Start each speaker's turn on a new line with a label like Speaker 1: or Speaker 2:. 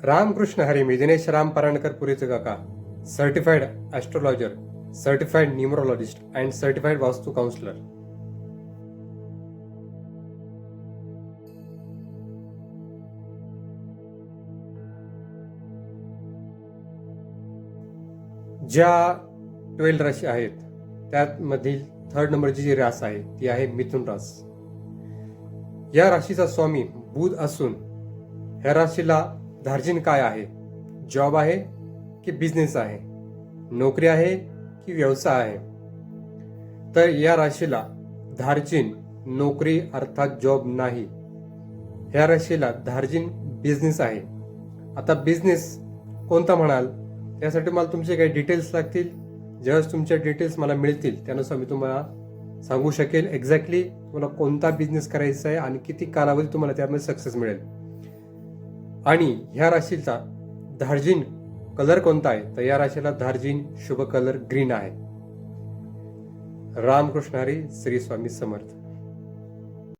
Speaker 1: रामकृष्ण हरी. मी दिनेश राम पराणकर पुरीचे काका, certified astrologer, certified numerologist and certified vastu counsellor. ज्या 12 राशी आहेत त्यामधील 3rd नंबरची जी रास आहे ती आहे मिथुन रास. या राशीचा स्वामी बुध असून ह्या राशीला धार्जिन काय आहे? जॉब आहे की बिझनेस आहे? नोकरी आहे की व्यवसाय आहे? तर या राशीला धार्जिन नोकरी अर्थात जॉब नाही. ह्या राशीला धार्जिन बिझनेस आहे. आता बिझनेस कोणता म्हणाल? त्यासाठी मला तुमचे काही डिटेल्स लागतील. ज्यावेळेस तुमच्या डिटेल्स मला मिळतील त्यानुसार मी तुम्हाला सांगू शकेल एक्झॅक्टली तुम्हाला कोणता बिझनेस करायचा आहे आणि किती कालावधी तुम्हाला त्यामध्ये सक्सेस मिळेल. आणि ह्या राशीचा धार्जिन कलर कोणता आहे? तर या राशीला धार्जिन शुभ कलर ग्रीन आहे. रामकृष्ण हरी. श्री स्वामी समर्थ.